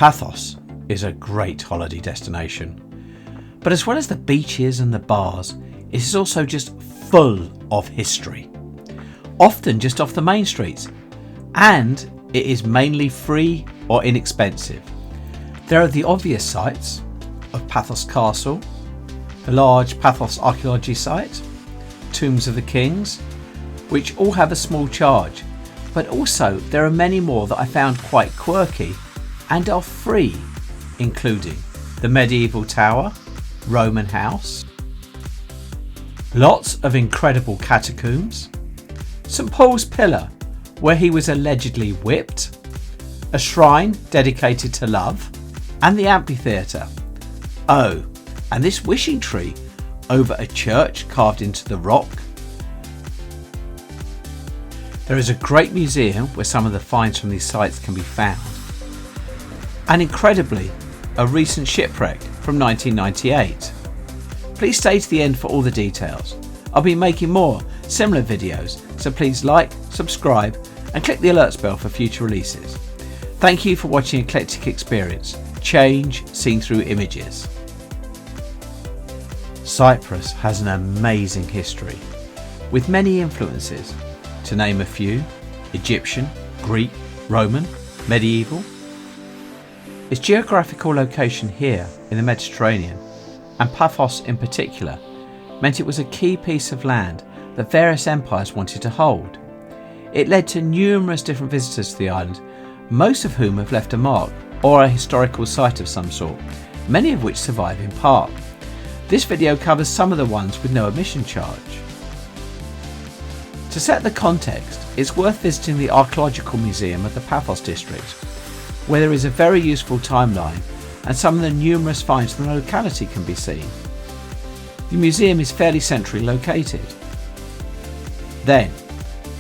Paphos is a great holiday destination, but as well as the beaches and the bars, it is also just full of history, often just off the main streets, and it is mainly free or inexpensive. There are the obvious sites of Paphos Castle, the large Paphos Archeology site, Tombs of the Kings, which all have a small charge, but also there are many more that I found quite quirky and are free, including the Medieval Tower, Roman House, lots of incredible catacombs, St Paul's Pillar where he was allegedly whipped, a shrine dedicated to love, and the amphitheatre. Oh, and this wishing tree over a church carved into the rock. There is a great museum where some of the finds from these sites can be found. And incredibly, a recent shipwreck from 1998. Please stay to the end for all the details. I'll be making more similar videos, so please like, subscribe and click the alerts bell for future releases. Thank you for watching Eclectic Experience, change seen through images. Cyprus has an amazing history, with many influences. To name a few: Egyptian, Greek, Roman, medieval. Its geographical location here in the Mediterranean, and Paphos in particular, meant it was a key piece of land that various empires wanted to hold. It led to numerous different visitors to the island, most of whom have left a mark or a historical site of some sort, many of which survive in part. This video covers some of the ones with no admission charge. To set the context, it's worth visiting the Archaeological Museum of the Paphos district, where there is a very useful timeline and some of the numerous finds from the locality can be seen. The museum is fairly centrally located. Then,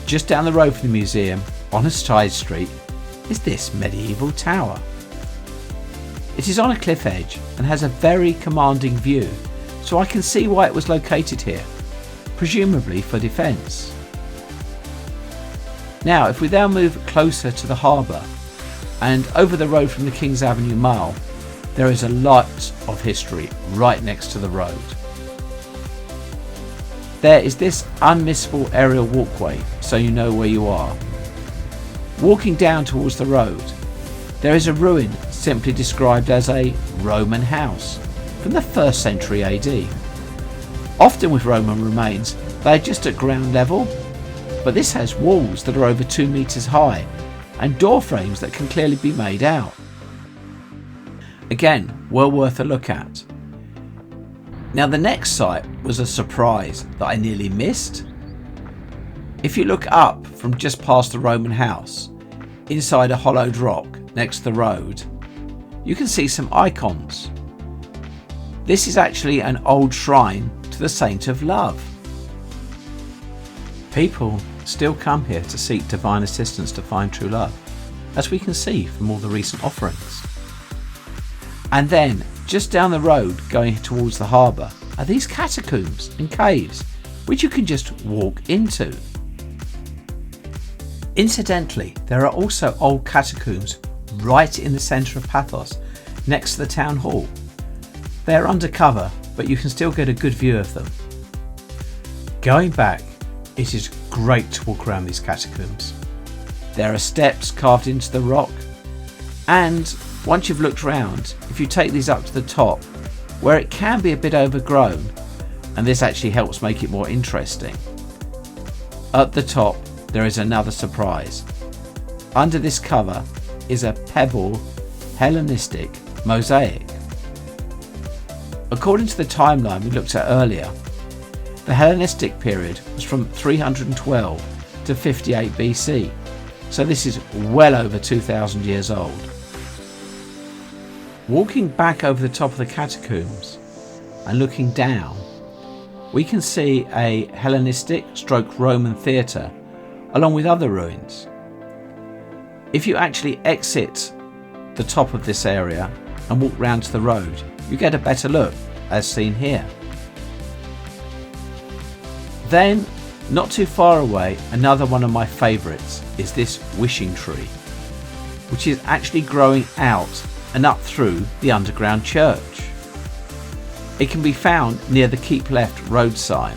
just down the road from the museum, on a side street, is this medieval tower. It is on a cliff edge and has a very commanding view, so I can see why it was located here, presumably for defence. Now, if we now move closer to the harbour and over the road from the King's Avenue Mall, there is a lot of history right next to the road. There is this unmissable aerial walkway, so you know where you are. Walking down towards the road, there is a ruin simply described as a Roman house from the 1st century AD. Often with Roman remains, they are just at ground level, but this has walls that are over 2 meters high and door frames that can clearly be made out. Again, well worth a look at. Now the next site was a surprise that I nearly missed. If you look up from just past the Roman house, inside a hollowed rock next to the road, you can see some icons. This is actually an old shrine to the Saint of Love. People still come here to seek divine assistance to find true love, as we can see from all the recent offerings. And then, just down the road going towards the harbour, are these catacombs and caves, which you can just walk into. Incidentally, there are also old catacombs right in the centre of Paphos, next to the town hall. They are undercover, but you can still get a good view of them. Going back, it is great to walk around these catacombs. There are steps carved into the rock, and once you've looked round, if you take these up to the top, where it can be a bit overgrown, and this actually helps make it more interesting. At the top, there is another surprise. Under this cover is a pebble Hellenistic mosaic. According to the timeline we looked at earlier, the Hellenistic period was from 312 to 58 BC, so this is well over 2,000 years old. Walking back over the top of the catacombs and looking down, we can see a Hellenistic/Roman theatre along with other ruins. If you actually exit the top of this area and walk round to the road, you get a better look, as seen here. Then, not too far away, another one of my favourites is this wishing tree, which is actually growing out and up through the underground church. It can be found near the Keep Left road sign.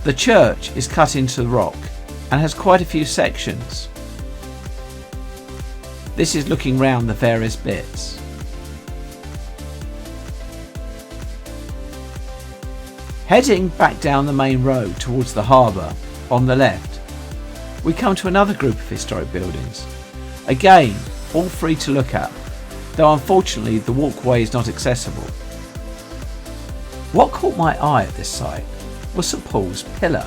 The church is cut into the rock and has quite a few sections. This is looking round the various bits. Heading back down the main road towards the harbour on the left, we come to another group of historic buildings. Again, all free to look at, though unfortunately the walkway is not accessible. What caught my eye at this site was St Paul's Pillar,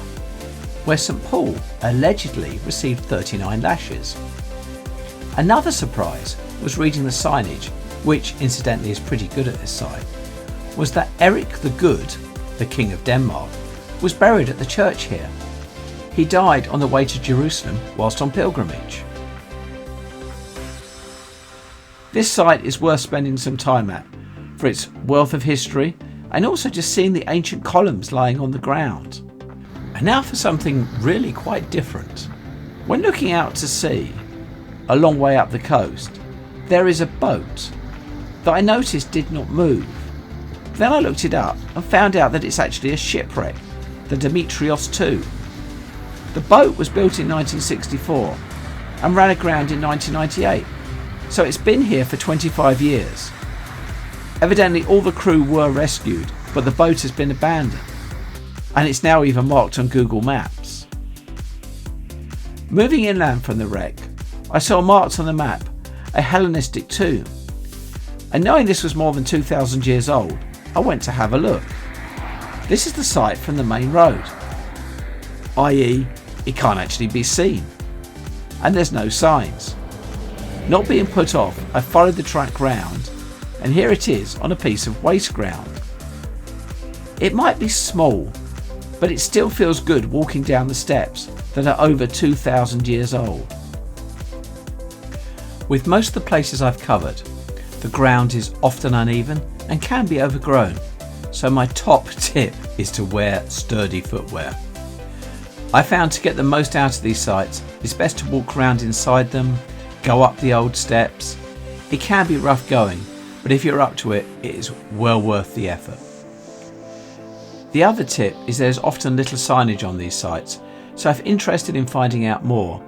where St Paul allegedly received 39 lashes. Another surprise was reading the signage, which incidentally is pretty good at this site, was that Eric the Good, the King of Denmark, was buried at the church here. He died on the way to Jerusalem whilst on pilgrimage. This site is worth spending some time at for its wealth of history and also just seeing the ancient columns lying on the ground. And now for something really quite different. When looking out to sea, a long way up the coast, there is a boat that I noticed did not move. Then I looked it up and found out that it's actually a shipwreck, the Demetrios II. The boat was built in 1964 and ran aground in 1998, so it's been here for 25 years. Evidently all the crew were rescued, but the boat has been abandoned, and it's now even marked on Google Maps. Moving inland from the wreck, I saw marked on the map a Hellenistic tomb, and knowing this was more than 2,000 years old, I went to have a look. This is the site from the main road, i.e. it can't actually be seen, and there's no signs. Not being put off, I followed the track round, and here it is on a piece of waste ground. It might be small, but it still feels good walking down the steps that are over 2,000 years old. With most of the places I've covered, the ground is often uneven and can be overgrown, so my top tip is to wear sturdy footwear. I found to get the most out of these sites, it's best to walk around inside them, go up the old steps. It can be rough going, but if you're up to it, it is well worth the effort. The other tip is there's often little signage on these sites, so if interested in finding out more,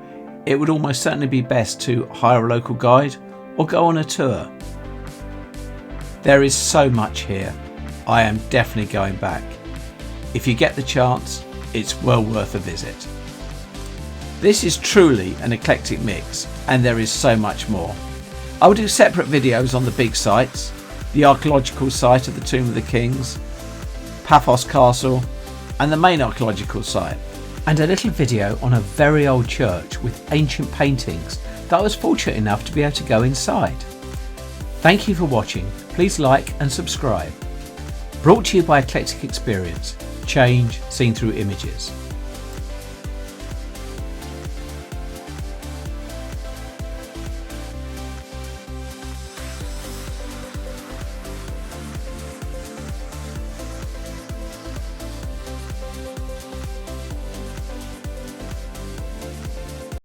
it would almost certainly be best to hire a local guide or go on a tour. There is so much here. I am definitely going back. If you get the chance, it's well worth a visit. This is truly an eclectic mix, and there is so much more. I will do separate videos on the big sites, the archaeological site of the Tomb of the Kings, Paphos Castle, and the main archaeological site, and a little video on a very old church with ancient paintings that I was fortunate enough to be able to go inside. Thank you for watching. Please like and subscribe. Brought to you by Eclectic Experience, change seen through images.